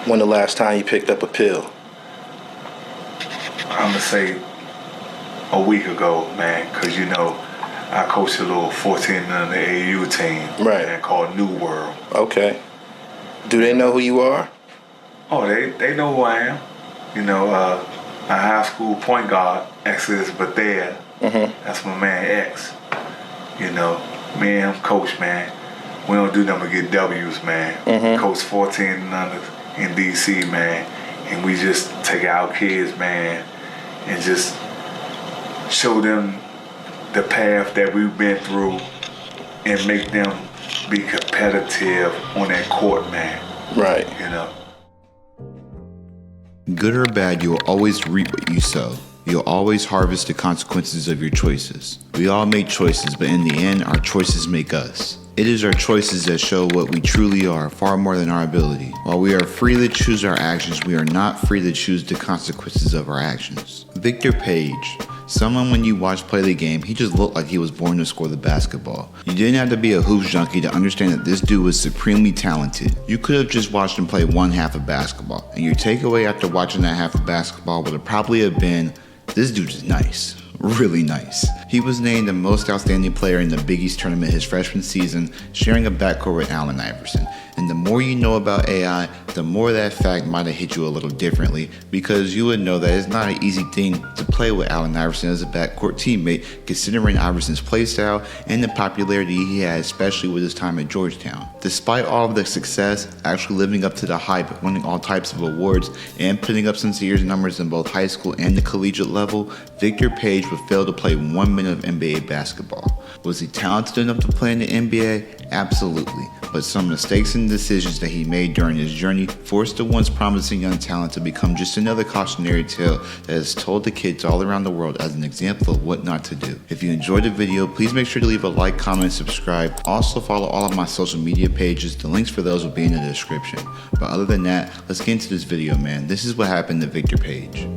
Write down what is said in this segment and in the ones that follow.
when the last time you picked up a pill? I'm going to say a week ago, man, because, I coached a little 14 under AAU team, Right. Man, called New World. Okay. Do they know who you are? Oh, they know who I am. My high school point guard, Exodus Bethea. That's my man, X. Me and him coach, man. We don't do nothing but get W's, man. Coach 14 and under in D.C., man. And we just take our kids, man, and just show them the path that we've been through and make them be competitive on that court, man. Right. Good or bad, you will always reap what you sow. You'll always harvest the consequences of your choices. We all make choices, but in the end, our choices make us. It is our choices that show what we truly are, far more than our ability. While we are free to choose our actions, we are not free to choose the consequences of our actions. Victor Page. Someone when you watch play the game, he just looked like he was born to score the basketball. You didn't have to be a hoops junkie to understand that this dude was supremely talented. You could have just watched him play one half of basketball, and your takeaway after watching that half of basketball would have probably have been, this dude is nice. Really nice. He was named the most outstanding player in the Big East tournament his freshman season, sharing a backcourt with Allen Iverson. And the more you know about AI, the more that fact might have hit you a little differently, because you would know that it's not an easy thing to play with Allen Iverson as a backcourt teammate, considering Iverson's playstyle and the popularity he had, especially with his time at Georgetown. Despite all of the success, actually living up to the hype, winning all types of awards, and putting up some serious numbers in both high school and the collegiate level, Victor Page would fail to play 1 minute of NBA basketball. Was he talented enough to play in the NBA? Absolutely. But some mistakes and decisions that he made during his journey forced the once promising young talent to become just another cautionary tale that is told to kids all around the world as an example of what not to do. If you enjoyed the video, please make sure to leave a like, comment, and subscribe. Also follow all of my social media pages. The links for those will be in the description. But other than that, let's get into this video, man. This is what happened to Victor Page.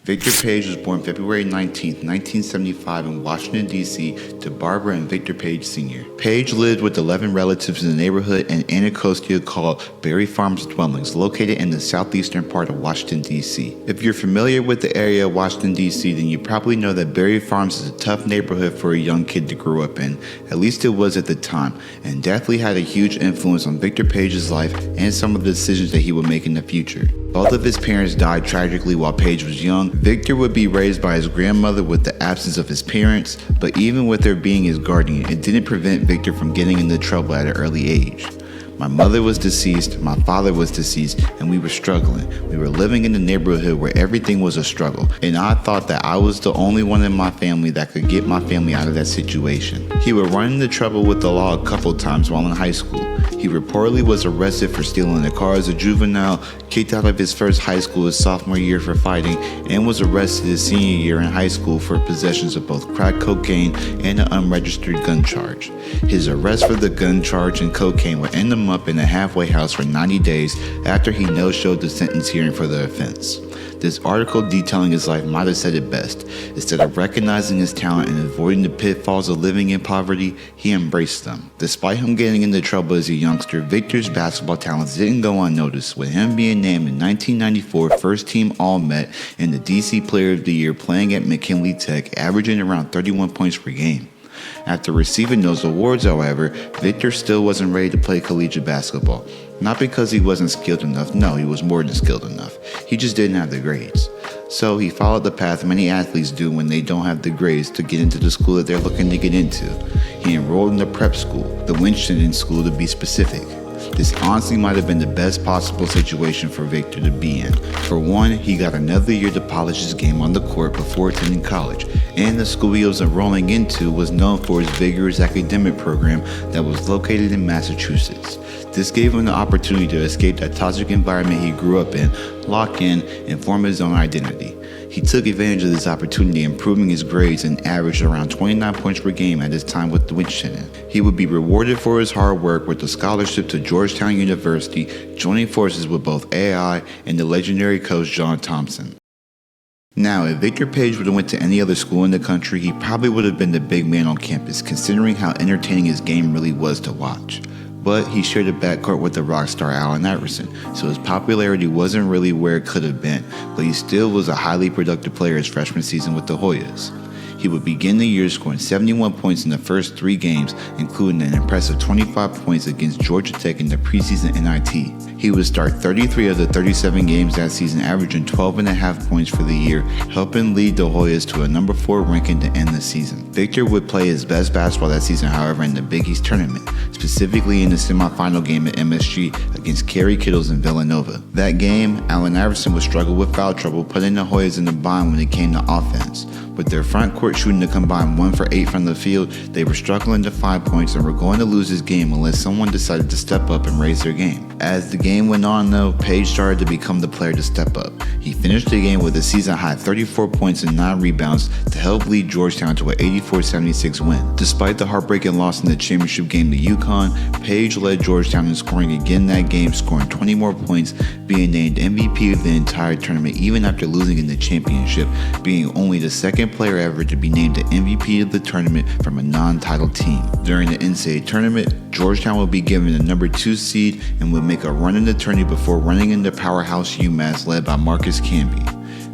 Victor Page was born February 19, 1975 in Washington, D.C. to Barbara and Victor Page Sr. Page lived with 11 relatives in the neighborhood in Anacostia called Berry Farms Dwellings, located in the southeastern part of Washington, D.C. If you're familiar with the area of Washington, D.C., then you probably know that Berry Farms is a tough neighborhood for a young kid to grow up in. At least it was at the time, and definitely had a huge influence on Victor Page's life and some of the decisions that he would make in the future. Both of his parents died tragically while Page was young. Victor would be raised by his grandmother with the absence of his parents, but even with her being his guardian, it didn't prevent Victor from getting into trouble at an early age. My mother was deceased, my father was deceased, and we were struggling. We were living in a neighborhood where everything was a struggle, and I thought that I was the only one in my family that could get my family out of that situation. He would run into trouble with the law a couple times while in high school. He reportedly was arrested for stealing a car as a juvenile, kicked out of his first high school his sophomore year for fighting, and was arrested his senior year in high school for possessions of both crack cocaine and an unregistered gun charge. His arrest for the gun charge and cocaine would end him up in a halfway house for 90 days after he no-showed the sentence hearing for the offense. This article detailing his life might have said it best. Instead of recognizing his talent and avoiding the pitfalls of living in poverty, he embraced them. Despite him getting into trouble as a youngster, Victor's basketball talents didn't go unnoticed, with him being named in 1994 First Team All-Met and the DC Player of the Year, playing at McKinley Tech, averaging around 31 points per game. After receiving those awards, however, Victor still wasn't ready to play collegiate basketball. Not because he wasn't skilled enough, no, he was more than skilled enough. He just didn't have the grades. So he followed the path many athletes do when they don't have the grades to get into the school that they're looking to get into. He enrolled in the prep school, the Winston School to be specific. This honestly might have been the best possible situation for Victor to be in. For one, he got another year to polish his game on the court before attending college, and the school he was enrolling into was known for his vigorous academic program that was located in Massachusetts. This gave him the opportunity to escape that toxic environment he grew up in, lock in, and form his own identity. He took advantage of this opportunity, improving his grades and averaged around 29 points per game at his time with Winston. He would be rewarded for his hard work with a scholarship to Georgetown University, joining forces with both AI and the legendary coach John Thompson. Now, if Victor Page would have went to any other school in the country, he probably would have been the big man on campus, considering how entertaining his game really was to watch. But he shared a backcourt with the rock star Allen Iverson, so his popularity wasn't really where it could have been, but he still was a highly productive player his freshman season with the Hoyas. He would begin the year scoring 71 points in the first 3 games, including an impressive 25 points against Georgia Tech in the preseason NIT. He would start 33 of the 37 games that season, averaging 12.5 points for the year, helping lead the Hoyas to a number 4 ranking to end the season. Victor would play his best basketball that season, however, in the Big East tournament, specifically in the semifinal game at MSG against Kerry Kittles in Villanova. That game, Allen Iverson would struggle with foul trouble, putting the Hoyas in the bind when it came to offense. With their front court shooting a combined 1 for 8 from the field, they were struggling to find points and were going to lose this game unless someone decided to step up and raise their game. As the game went on though, Page started to become the player to step up. He finished the game with a season-high 34 points and 9 rebounds to help lead Georgetown to an 84-76 win. Despite the heartbreaking loss in the championship game to UConn, Page led Georgetown in scoring again that game, scoring 20 more points, being named MVP of the entire tournament even after losing in the championship, being only the second player ever to be named the MVP of the tournament from a non-title team. During the NCAA tournament, Georgetown will be given the number 2 seed and would make a run in the tourney before running into powerhouse UMass led by Marcus Camby.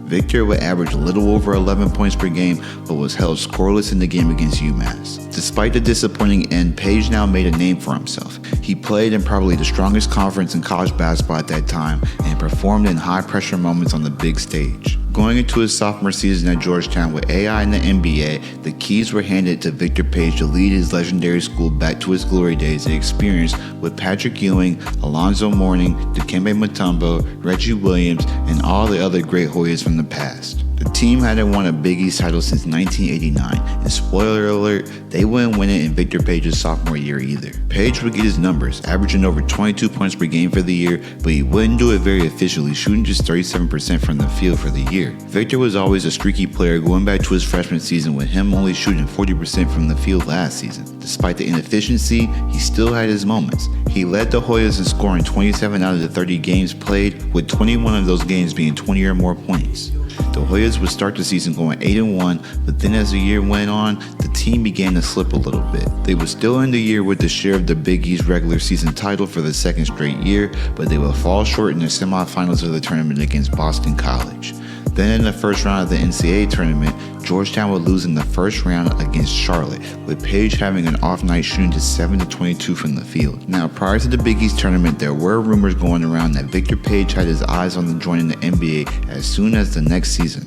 Victor would average a little over 11 points per game, but was held scoreless in the game against UMass. Despite the disappointing end, Page now made a name for himself. He played in probably the strongest conference in college basketball at that time and performed in high-pressure moments on the big stage. Going into his sophomore season at Georgetown with AI in the NBA, the keys were handed to Victor Page to lead his legendary school back to its glory days they experienced with Patrick Ewing, Alonzo Mourning, Dikembe Mutombo, Reggie Williams, and all the other great Hoyas from the past. The team hadn't won a Big East title since 1989, and spoiler alert, they wouldn't win it in Victor Page's sophomore year either. Page would get his numbers, averaging over 22 points per game for the year, but he wouldn't do it very efficiently, shooting just 37% from the field for the year. Victor was always a streaky player going back to his freshman season, with him only shooting 40% from the field last season. Despite the inefficiency, he still had his moments. He led the Hoyas in scoring 27 out of the 30 games played, with 21 of those games being 20 or more points. The Hoyas would start the season going 8-1, but then as the year went on, the team began to slip a little bit. They would still end the year with the share of the Big East regular season title for the second straight year, but they would fall short in the semifinals of the tournament against Boston College. Then in the first round of the NCAA tournament, Georgetown would lose in the first round against Charlotte, with Page having an off night shooting to 7-22 from the field. Now, prior to the Big East tournament, there were rumors going around that Victor Page had his eyes on joining the NBA as soon as the next season.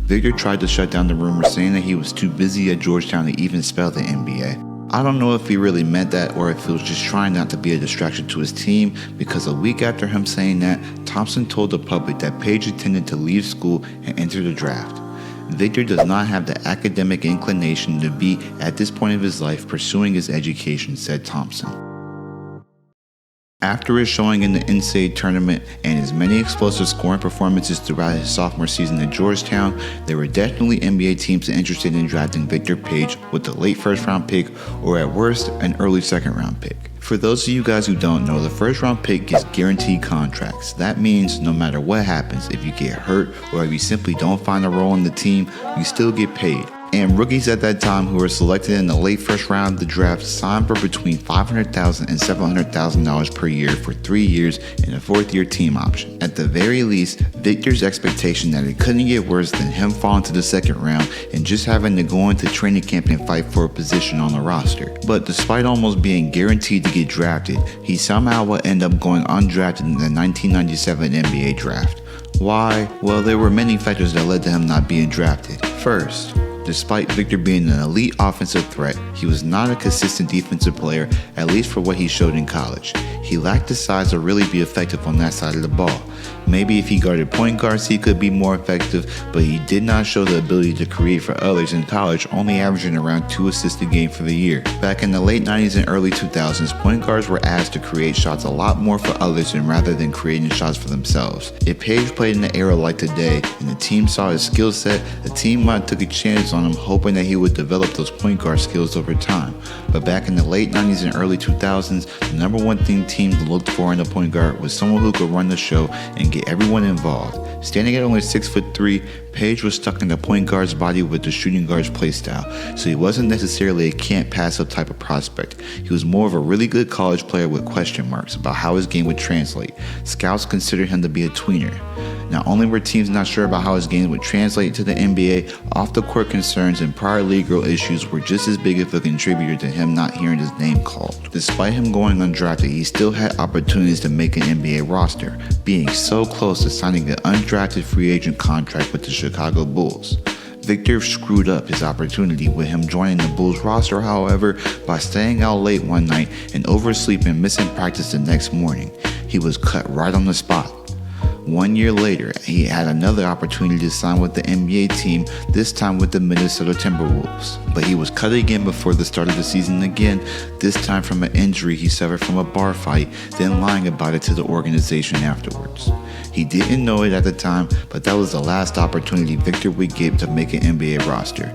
Victor tried to shut down the rumors, saying that he was too busy at Georgetown to even spell the NBA. I don't know if he really meant that or if he was just trying not to be a distraction to his team, because a week after him saying that, Thompson told the public that Page intended to leave school and enter the draft. Victor does not have the academic inclination to be, at this point of his life, pursuing his education, said Thompson. After his showing in the NCAA tournament and his many explosive scoring performances throughout his sophomore season at Georgetown, there were definitely NBA teams interested in drafting Victor Page with a late first-round pick or at worst, an early second-round pick. For those of you guys who don't know, the first-round pick gets guaranteed contracts. That means no matter what happens, if you get hurt or if you simply don't find a role in the team, you still get paid. And rookies at that time who were selected in the late first round of the draft signed for between $500,000 and $700,000 per year for 3 years and a 4th-year team option. At the very least, Victor's expectation that it couldn't get worse than him falling to the second round and just having to go into training camp and fight for a position on the roster. But despite almost being guaranteed to get drafted, he somehow would end up going undrafted in the 1997 NBA draft. Why? Well, there were many factors that led to him not being drafted. First, despite Victor being an elite offensive threat, he was not a consistent defensive player, at least for what he showed in college. He lacked the size to really be effective on that side of the ball. Maybe if he guarded point guards, he could be more effective, but he did not show the ability to create for others in college, only averaging around 2 assists a game for the year. Back in the late 90s and early 2000s, point guards were asked to create shots a lot more for others rather than creating shots for themselves. If Page played in an era like today and the team saw his skill set, the team might have took a chance on him, hoping that he would develop those point guard skills over time. But back in the late 90s and early 2000s, the number one thing teams looked for in a point guard was someone who could run the show and get everyone involved. Standing at only 6'3", Page was stuck in the point guard's body with the shooting guard's playstyle, so he wasn't necessarily a can't pass up type of prospect. He was more of a really good college player with question marks about how his game would translate. Scouts considered him to be a tweener. Not only were teams not sure about how his game would translate to the NBA, off-the-court concerns and prior legal issues were just as big of a contributor to him not hearing his name called. Despite him going undrafted, he still had opportunities to make an NBA roster, being so close to signing an undrafted free agent contract with the Chicago Bulls. Victor screwed up his opportunity with him joining the Bulls roster, however, by staying out late one night and oversleeping and missing practice the next morning. He was cut right on the spot. 1 year later, he had another opportunity to sign with the NBA team, this time with the Minnesota Timberwolves. But he was cut again before the start of the season again, this time from an injury he suffered from a bar fight, then lying about it to the organization afterwards. He didn't know it at the time, but that was the last opportunity Victor would get to make an NBA roster.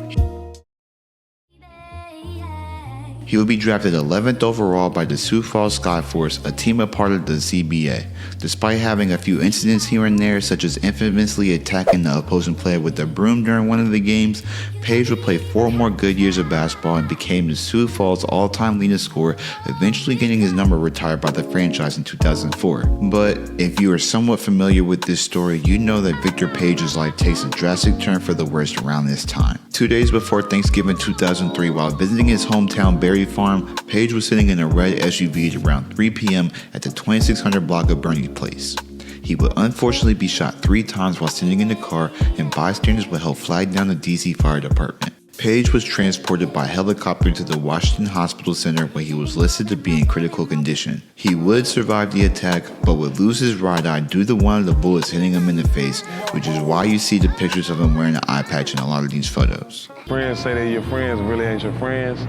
He would be drafted 11th overall by the Sioux Falls Skyforce, a team a part of the CBA. Despite having a few incidents here and there, such as infamously attacking the opposing player with a broom during one of the games, Page would play 4 more good years of basketball and became the Sioux Falls all-time leading scorer, eventually getting his number retired by the franchise in 2004. But if you are somewhat familiar with this story, you know that Victor Page's life takes a drastic turn for the worst around this time. 2 days before Thanksgiving 2003, while visiting his hometown Berry Farm, Page was sitting in a red SUV at around 3 p.m. at the 2600 block of Bernie Place. He would unfortunately be shot 3 times while sitting in the car, and bystanders would help flag down the DC Fire Department. Page was transported by helicopter to the Washington Hospital Center, where he was listed to be in critical condition. He would survive the attack, but would lose his right eye due to one of the bullets hitting him in the face, which is why you see the pictures of him wearing an eye patch in a lot of these photos. Friends say they're your friends, really ain't your friends.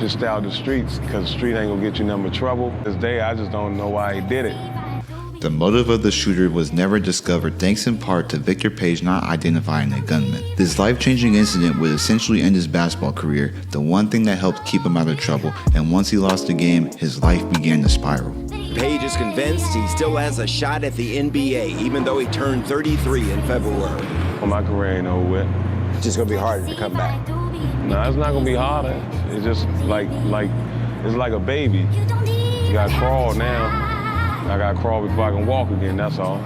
Just stay out the streets, because the street ain't gonna get you in no trouble. This day, I just don't know why he did it. The motive of the shooter was never discovered, thanks in part to Victor Page not identifying the gunman. This life-changing incident would essentially end his basketball career, the one thing that helped keep him out of trouble, and once he lost the game, his life began to spiral. Page is convinced he still has a shot at the NBA, even though he turned 33 in February. Well, my career ain't over with. It's just gonna be harder to come back. No, it's not gonna be harder. It's just it's like a baby. You gotta crawl now. I gotta crawl before I can walk again, that's all.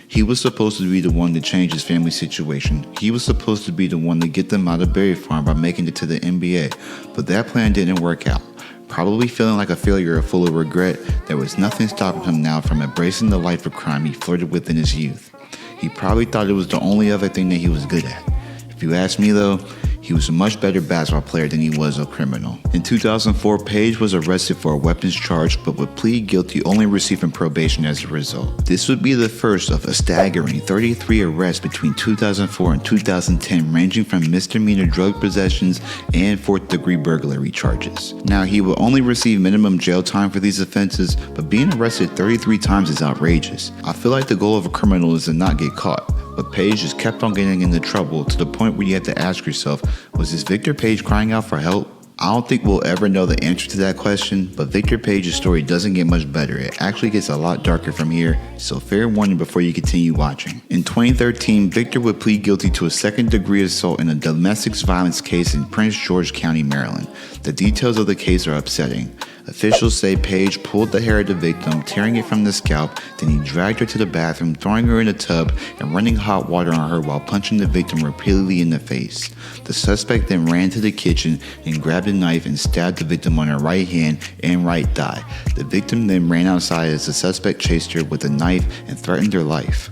He was supposed to be the one to change his family situation. He was supposed to be the one to get them out of Berry Farm by making it to the NBA, but that plan didn't work out. Probably feeling like a failure or full of regret, there was nothing stopping him now from embracing the life of crime he flirted with in his youth. He probably thought it was the only other thing that he was good at. If you ask me though, he was a much better basketball player than he was a criminal. In 2004, Page was arrested for a weapons charge, but would plead guilty, only receiving probation as a result. This would be the first of a staggering 33 arrests between 2004 and 2010, ranging from misdemeanor drug possessions and fourth-degree burglary charges. Now, he will only receive minimum jail time for these offenses, but being arrested 33 times is outrageous. I feel like the goal of a criminal is to not get caught. But Page just kept on getting into trouble to the point where you have to ask yourself, was this Victor Page crying out for help? I don't think we'll ever know the answer to that question, but Victor Page's story doesn't get much better. It actually gets a lot darker from here, so fair warning before you continue watching. In 2013, Victor would plead guilty to a second-degree assault in a domestic violence case in Prince George County, Maryland. The details of the case are upsetting. Officials say Page pulled the hair of the victim, tearing it from the scalp, then he dragged her to the bathroom, throwing her in a tub and running hot water on her while punching the victim repeatedly in the face. The suspect then ran to the kitchen and grabbed a knife and stabbed the victim on her right hand and right thigh. The victim then ran outside as the suspect chased her with a knife and threatened her life.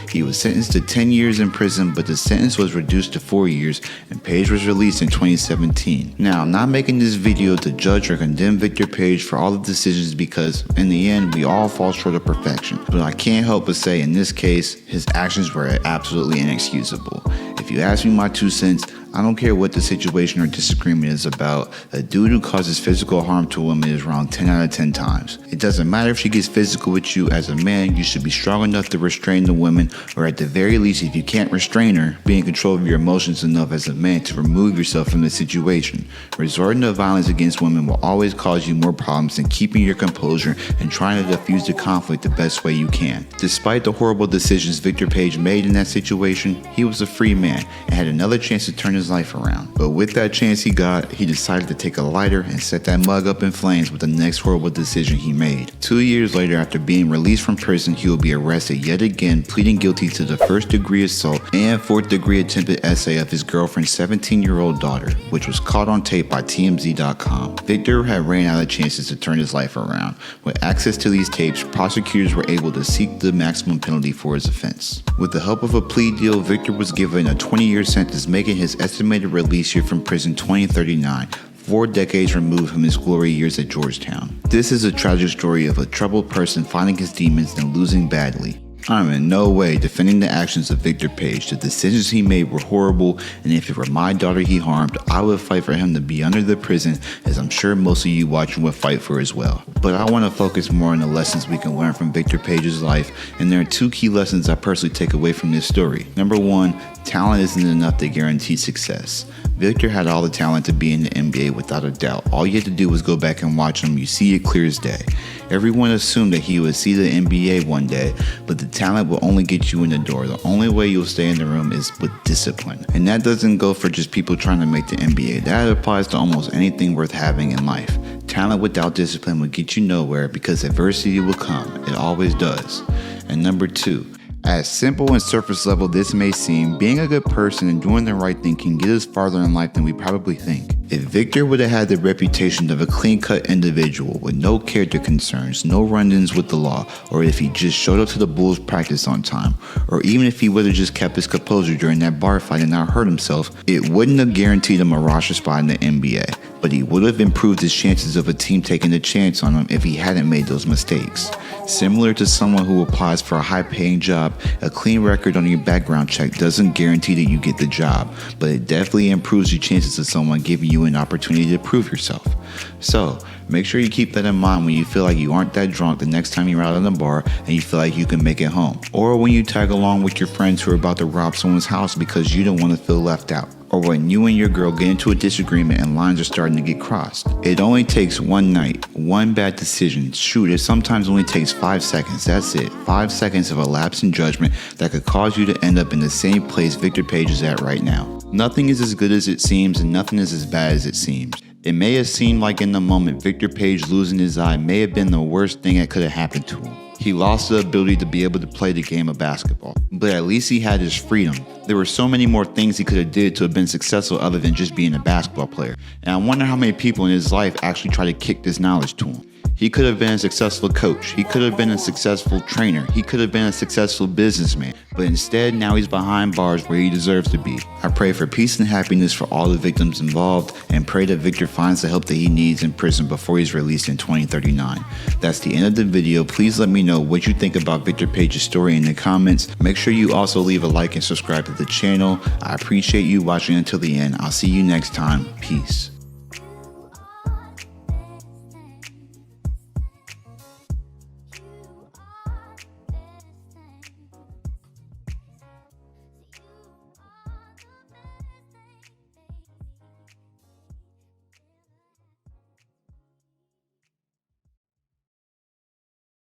He was sentenced to 10 years in prison, but the sentence was reduced to 4 years, and Page was released in 2017. Now, I'm not making this video to judge or condemn Victor Page for all the decisions because, in the end, we all fall short of perfection. But I can't help but say, in this case, his actions were absolutely inexcusable. If you ask me my 2 cents, I don't care what the situation or disagreement is about, a dude who causes physical harm to a woman is wrong 10 out of 10 times. It doesn't matter if she gets physical with you. As a man, you should be strong enough to restrain the woman, or at the very least, if you can't restrain her, be in control of your emotions enough as a man to remove yourself from the situation. Resorting to violence against women will always cause you more problems than keeping your composure and trying to diffuse the conflict the best way you can. Despite the horrible decisions Victor Page made in that situation, he was a free man and had another chance to turn his life around. But with that chance he got, he decided to take a lighter and set that mug up in flames with the next horrible decision he made. 2 years later, after being released from prison, he will be arrested yet again, pleading guilty to the 1st-degree assault and 4th-degree attempted essay of his girlfriend's 17-year-old daughter, which was caught on tape by TMZ.com. Victor had ran out of chances to turn his life around. With access to these tapes, prosecutors were able to seek the maximum penalty for his offense. With the help of a plea deal, Victor was given a 20-year sentence, making his estimated release year from prison 2039, 4 decades removed from his glory years at Georgetown. This is a tragic story of a troubled person finding his demons and losing badly. I'm in no way defending the actions of Victor Page. The decisions he made were horrible, and if it were my daughter he harmed, I would fight for him to be under the prison, as I'm sure most of you watching would fight for as well. But I want to focus more on the lessons we can learn from Victor Page's life, and there are 2 key lessons I personally take away from this story. Number 1, talent isn't enough to guarantee success. Victor had all the talent to be in the NBA without a doubt. All you had to do was go back and watch him. You see it clear as day. Everyone assumed that he would see the NBA one day, but the talent will only get you in the door. The only way you'll stay in the room is with discipline. And that doesn't go for just people trying to make the NBA. That applies to almost anything worth having in life. Talent without discipline will get you nowhere because adversity will come. It always does. And number 2, as simple and surface level this may seem, being a good person and doing the right thing can get us farther in life than we probably think. If Victor would have had the reputation of a clean-cut individual with no character concerns, no run-ins with the law, or if he just showed up to the Bulls practice on time, or even if he would have just kept his composure during that bar fight and not hurt himself, it wouldn't have guaranteed him a roster spot in the NBA. But he would have improved his chances of a team taking a chance on him if he hadn't made those mistakes. Similar to someone who applies for a high-paying job, a clean record on your background check doesn't guarantee that you get the job, but it definitely improves your chances of someone giving you an opportunity to prove yourself. So, make sure you keep that in mind when you feel like you aren't that drunk the next time you're out in the bar and you feel like you can make it home. Or when you tag along with your friends who are about to rob someone's house because you don't want to feel left out. Or when you and your girl get into a disagreement and lines are starting to get crossed. It only takes one night, one bad decision. Shoot, it sometimes only takes 5 seconds. That's it. 5 seconds of a lapse in judgment that could cause you to end up in the same place Victor Page is at right now. Nothing is as good as it seems, and nothing is as bad as it seems. It may have seemed like in the moment Victor Page losing his eye may have been the worst thing that could have happened to him. He lost the ability to be able to play the game of basketball, but at least he had his freedom. There were so many more things he could have did to have been successful other than just being a basketball player. And I wonder how many people in his life actually try to kick this knowledge to him. He could have been a successful coach. He could have been a successful trainer. He could have been a successful businessman. But instead, now he's behind bars where he deserves to be. I pray for peace and happiness for all the victims involved and pray that Victor finds the help that he needs in prison before he's released in 2039. That's the end of the video. Please let me know what you think about Victor Page's story in the comments. Make sure you also leave a like and subscribe to the channel. I appreciate you watching until the end. I'll see you next time. Peace.